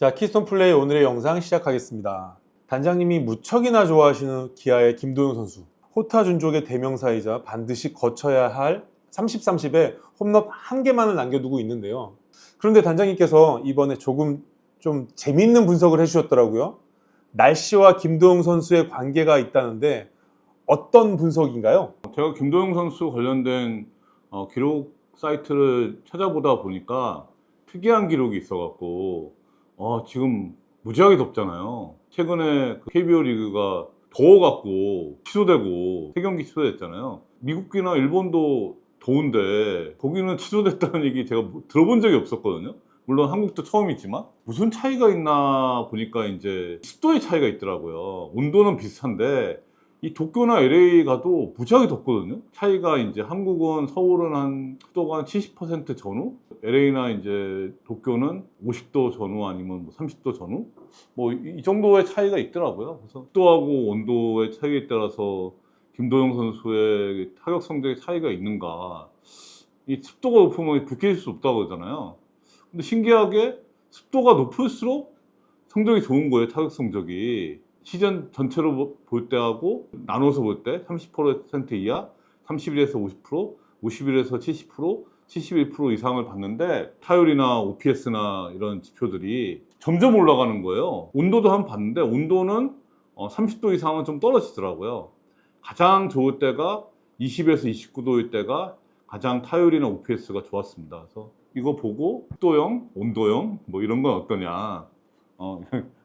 자, 키스톤 플레이 오늘의 영상 시작하겠습니다. 단장님이 무척이나 좋아하시는 기아의 김도영 선수. 호타 준족의 대명사이자 반드시 거쳐야 할 30-30에 홈런 한 개만을 남겨두고 있는데요. 그런데 단장님께서 이번에 조금 좀 재미있는 분석을 해주셨더라고요. 날씨와 김도영 선수의 관계가 있다는데 어떤 분석인가요? 제가 김도영 선수 관련된 기록 사이트를 찾아보다 보니까 특이한 기록이 있어갖고 지금 무지하게 덥잖아요. 최근에 그 KBO 리그가 더워갖고 취소되고 3경기 취소됐잖아요. 미국이나 일본도 더운데 거기는 취소됐다는 얘기 제가 들어본 적이 없었거든요. 물론 한국도 처음이지만 무슨 차이가 있나 보니까 이제 습도의 차이가 있더라고요. 온도는 비슷한데 이 도쿄나 LA 가도 무지하게 덥거든요. 차이가 이제 한국은 서울은 한 습도가 한 70% 전후, LA나 이제 도쿄는 50도 전후 아니면 30도 전후, 뭐 이 정도의 차이가 있더라고요. 그래서 습도하고 온도의 차이에 따라서 김도영 선수의 타격 성적의 차이가 있는가? 이 습도가 높으면 불쾌할 수 없다고 그러잖아요. 근데 신기하게 습도가 높을수록 성적이 좋은 거예요. 타격 성적이. 시즌 전체로 볼 때하고 나눠서 볼 때 30% 이하, 31에서 50%, 51에서 70%, 71% 이상을 봤는데 타율이나 OPS나 이런 지표들이 점점 올라가는 거예요. 온도도 한번 봤는데 온도는 30도 이상은 좀 떨어지더라고요. 가장 좋을 때가 20에서 29도일 때가 가장 타율이나 OPS가 좋았습니다. 그래서 이거 보고 습도형, 온도형 뭐 이런 건 어떠냐,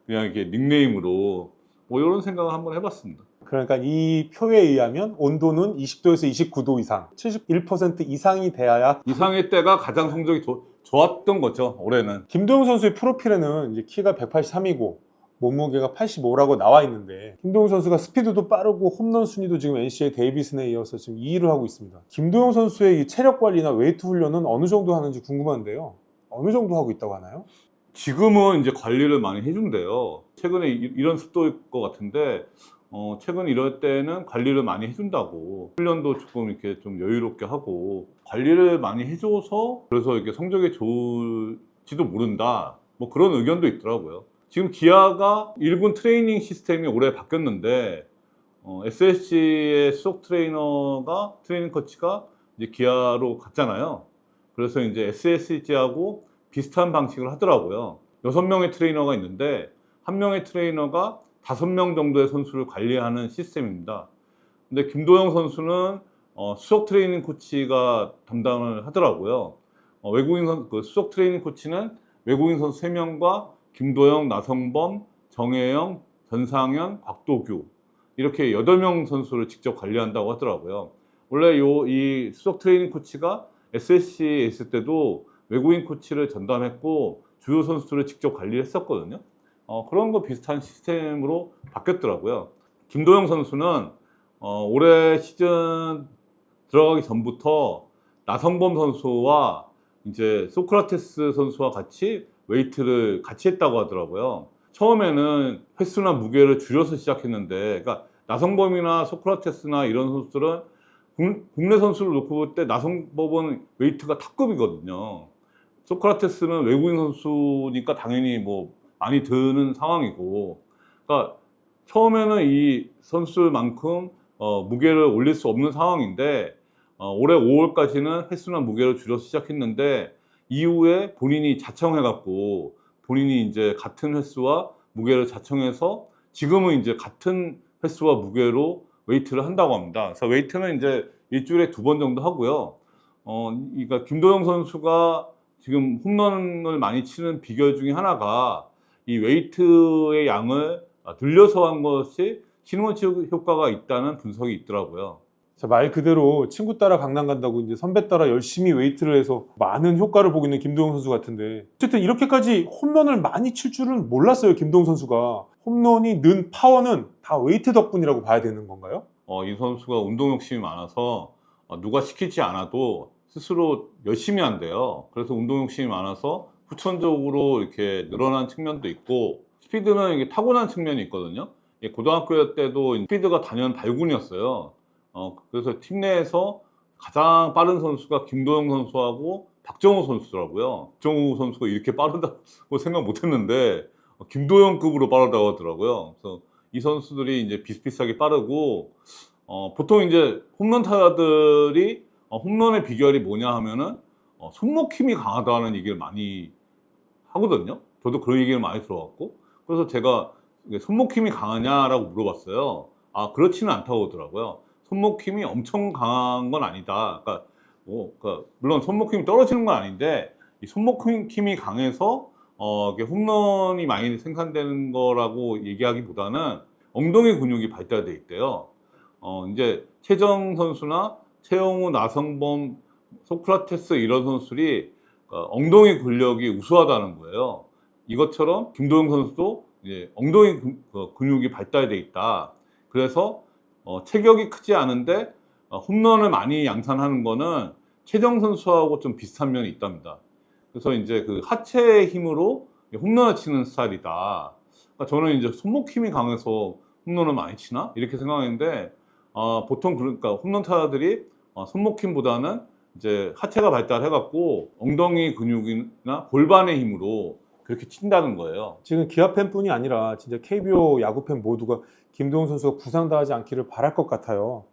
그냥 이렇게 닉네임으로 뭐 이런 생각을 한번 해봤습니다. 그러니까 이 표에 의하면 온도는 20도에서 29도 이상, 71% 이상이 돼야 이상의 때가 가장 성적이 좋았던 거죠, 올해는. 김도영 선수의 프로필에는 이제 키가 183이고 몸무게가 85라고 나와 있는데 김도영 선수가 스피드도 빠르고 홈런 순위도 지금 NCAA 데이비슨에 이어서 지금 2위를 하고 있습니다. 김도영 선수의 이 체력 관리나 웨이트 훈련은 어느 정도 하는지 궁금한데요. 어느 정도 하고 있다고 하나요? 지금은 이제 관리를 많이 해준대요. 최근에 이런 습도일 것 같은데 최근 이럴 때는 관리를 많이 해준다고, 훈련도 조금 이렇게 좀 여유롭게 하고 관리를 많이 해줘서 그래서 이렇게 성적이 좋을지도 모른다, 뭐 그런 의견도 있더라고요. 지금 기아가 1군 트레이닝 시스템이 올해 바뀌었는데 SSG의 수석 트레이닝 코치가 이제 기아로 갔잖아요. 그래서 이제 SSG하고 비슷한 방식을 하더라고요. 6명의 트레이너가 있는데 한 명의 트레이너가 5명 정도의 선수를 관리하는 시스템입니다. 근데 김도영 선수는 수석 트레이닝 코치가 담당을 하더라고요. 그 수석 트레이닝 코치는 외국인 선수 3명과 김도영, 나성범, 정혜영, 전상현, 곽도규 이렇게 8명 선수를 직접 관리한다고 하더라고요. 원래 이 수석 트레이닝 코치가 SSC에 있을 때도 외국인 코치를 전담했고 주요 선수들을 직접 관리를 했었거든요. 그런 거 비슷한 시스템으로 바뀌었더라고요. 김도영 선수는 올해 시즌 들어가기 전부터 나성범 선수와 이제 소크라테스 선수와 같이 웨이트를 같이 했다고 하더라고요. 처음에는 횟수나 무게를 줄여서 시작했는데, 그러니까 나성범이나 소크라테스나 이런 선수들은 국내 선수를 놓고 볼 때 나성범은 웨이트가 탑급이거든요. 소크라테스는 외국인 선수니까 당연히 뭐 많이 드는 상황이고, 그러니까 처음에는 이 선수만큼 무게를 올릴 수 없는 상황인데 올해 5월까지는 횟수나 무게를 줄여서 시작했는데 이후에 본인이 자청해갖고 본인이 이제 같은 횟수와 무게를 자청해서 지금은 이제 같은 횟수와 무게로 웨이트를 한다고 합니다. 그래서 웨이트는 이제 일주일에 2번 정도 하고요. 그러니까 김도영 선수가 지금 홈런을 많이 치는 비결 중에 하나가 이 웨이트의 양을 늘려서 한 것이 시너지 효과가 있다는 분석이 있더라고요. 자, 말 그대로 친구 따라 강남 간다고 이제 선배 따라 열심히 웨이트를 해서 많은 효과를 보고 있는 김도영 선수 같은데, 어쨌든 이렇게까지 홈런을 많이 칠 줄은 몰랐어요. 김도영 선수가 홈런이 는 파워는 다 웨이트 덕분이라고 봐야 되는 건가요? 이 선수가 운동 욕심이 많아서 누가 시키지 않아도 스스로 열심히 한대요. 그래서 운동 욕심이 많아서 후천적으로 이렇게 늘어난 측면도 있고, 스피드는 이게 타고난 측면이 있거든요. 고등학교 때도 스피드가 단연 발군이었어요. 그래서 팀 내에서 가장 빠른 선수가 김도영 선수하고 박정우 선수더라고요. 박정우 선수가 이렇게 빠르다고 생각 못했는데 김도영급으로 빠르다고 하더라고요. 그래서 이 선수들이 이제 비슷비슷하게 빠르고 보통 이제 홈런 타자들이 홈런의 비결이 뭐냐 하면은 손목 힘이 강하다는 얘기를 많이 하거든요. 저도 그런 얘기를 많이 들어왔고, 그래서 제가 이게 손목 힘이 강하냐라고 물어봤어요. 아, 그렇지는 않다고 하더라고요. 손목 힘이 엄청 강한 건 아니다. 그러니까 물론 손목 힘이 떨어지는 건 아닌데, 이 손목 힘이 강해서 이게 홈런이 많이 생산되는 거라고 얘기하기보다는 엉덩이 근육이 발달돼 있대요. 이제 최정 선수나 최영우, 나성범, 소크라테스 이런 선수들이 엉덩이 근력이 우수하다는 거예요. 이것처럼 김도영 선수도 이제 엉덩이 근육이 발달돼 있다. 그래서 체격이 크지 않은데 홈런을 많이 양산하는 거는 최정 선수하고 좀 비슷한 면이 있답니다. 그래서 이제 그 하체의 힘으로 홈런을 치는 스타일이다. 그러니까 저는 이제 손목 힘이 강해서 홈런을 많이 치나? 이렇게 생각했는데, 보통 그러니까 홈런 타자들이 손목 힘보다는 이제 하체가 발달해갖고 엉덩이 근육이나 골반의 힘으로 그렇게 친다는 거예요. 지금 기아 팬뿐이 아니라 진짜 KBO 야구 팬 모두가 김도영 선수가 부상당하지 않기를 바랄 것 같아요.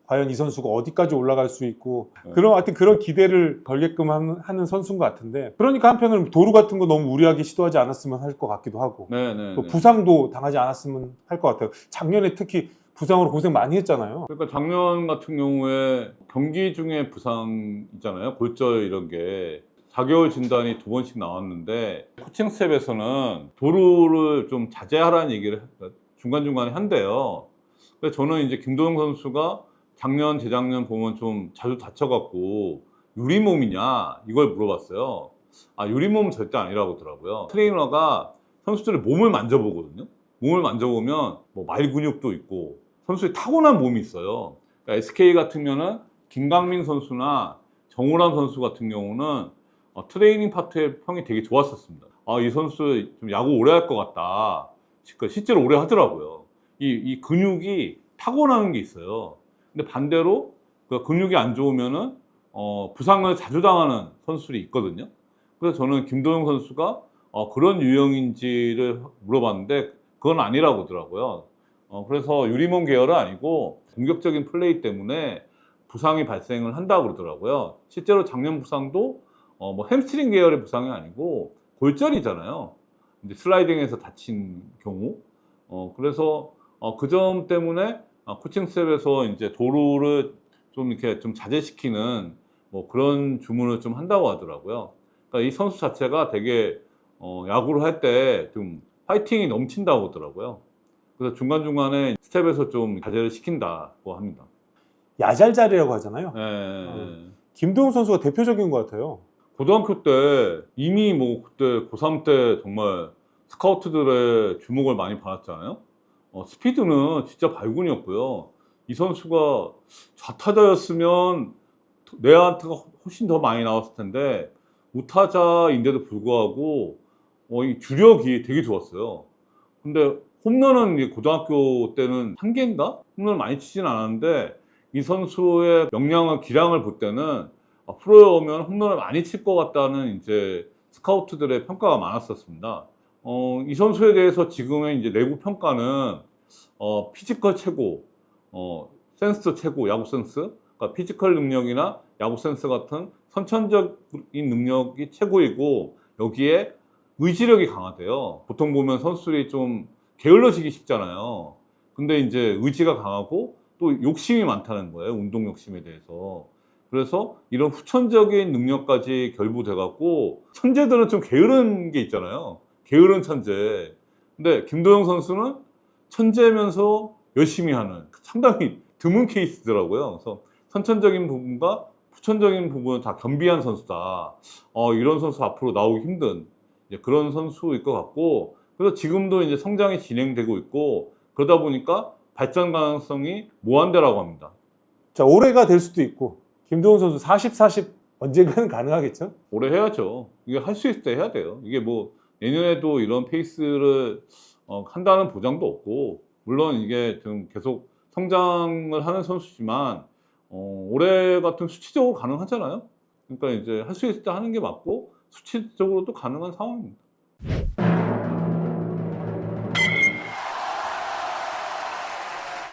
과연 이 선수가 어디까지 올라갈 수 있고 하여튼 그런 기대를 걸게끔 하는 선수인 것 같은데, 그러니까 한편으로는 도루 같은 거 너무 무리하게 시도하지 않았으면 할 것 같기도 하고, 네네. 또 부상도 당하지 않았으면 할 것 같아요. 작년에 특히 부상으로 고생 많이 했잖아요. 그러니까 작년 같은 경우에 경기 중에 부상 있잖아요. 골절 이런 게 4개월 진단이 2번씩 나왔는데, 코칭 스텝에서는 도루를 좀 자제하라는 얘기를 중간중간에 한대요. 그래서 저는 이제 김도영 선수가 작년, 재작년 보면 좀 자주 다쳐갖고 유리몸이냐 이걸 물어봤어요. 아, 유리몸은 절대 아니라고 하더라고요. 트레이너가 선수들의 몸을 만져보거든요. 몸을 만져보면 뭐 말 근육도 있고 선수의 타고난 몸이 있어요. 그러니까 SK 같으면은 김강민 선수나 정우람 선수 같은 경우는 트레이닝 파트의 평이 되게 좋았었습니다. 아, 이 선수 좀 야구 오래 할 것 같다. 실제로 오래 하더라고요. 이 근육이 타고나는 게 있어요. 근데 반대로 그 근육이 안 좋으면은 부상을 자주 당하는 선수들이 있거든요. 그래서 저는 김도영 선수가 그런 유형인지를 물어봤는데 그건 아니라고 하더라고요. 그래서 유리몸 계열은 아니고 공격적인 플레이 때문에 부상이 발생을 한다고 그러더라고요. 실제로 작년 부상도 뭐 햄스트링 계열의 부상이 아니고 골절이잖아요. 이제 슬라이딩에서 다친 경우. 그래서 그 점 때문에 코칭 스텝에서 이제 도루를 좀 이렇게 좀 자제시키는 뭐 그런 주문을 좀 한다고 하더라고요. 그러니까 이 선수 자체가 되게 야구를 할 때 좀 파이팅이 넘친다고 하더라고요. 그래서 중간중간에 스텝에서 좀 자제를 시킨다고 합니다. 야잘잘이라고 하잖아요. 예. 김도영 선수가 대표적인 것 같아요. 고등학교 때 이미 뭐 그때 고3 때 정말 스카우트들의 주목을 많이 받았잖아요. 스피드는 진짜 발군이었고요. 이 선수가 좌타자였으면 내한테가 훨씬 더 많이 나왔을 텐데 우타자인데도 불구하고 이 주력이 되게 좋았어요. 근데 홈런은 이제 고등학교 때는 한 개인가? 홈런을 많이 치진 않았는데 이 선수의 역량과 기량을 볼 때는 프로에 오면 홈런을 많이 칠 것 같다는 이제 스카우트들의 평가가 많았었습니다. 이 선수에 대해서 지금의 이제 내부 평가는 피지컬 최고, 센스 최고, 야구 센스, 그러니까 피지컬 능력이나 야구 센스 같은 선천적인 능력이 최고이고 여기에 의지력이 강하대요. 보통 보면 선수들이 좀 게을러지기 쉽잖아요. 근데 이제 의지가 강하고 또 욕심이 많다는 거예요. 운동 욕심에 대해서. 그래서 이런 후천적인 능력까지 결부돼 갖고 천재들은 좀 게으른 게 있잖아요. 게으른 천재. 근데 김도영 선수는 천재면서 열심히 하는 상당히 드문 케이스더라고요. 그래서 선천적인 부분과 후천적인 부분을 다 겸비한 선수다. 이런 선수 앞으로 나오기 힘든 그런 선수일 것 같고, 그래서 지금도 이제 성장이 진행되고 있고 그러다 보니까 발전 가능성이 무한대라고 합니다. 자, 올해가 될 수도 있고 김도영 선수 40 언젠가는 가능하겠죠? 오래 해야죠. 이게 할 수 있을 때 해야 돼요. 이게 뭐 내년에도 이런 페이스를 한다는 보장도 없고, 물론 이게 좀 계속 성장을 하는 선수지만 올해 같은 수치적으로 가능하잖아요. 그러니까 이제 할 수 있을 때 하는 게 맞고 수치적으로도 가능한 상황입니다.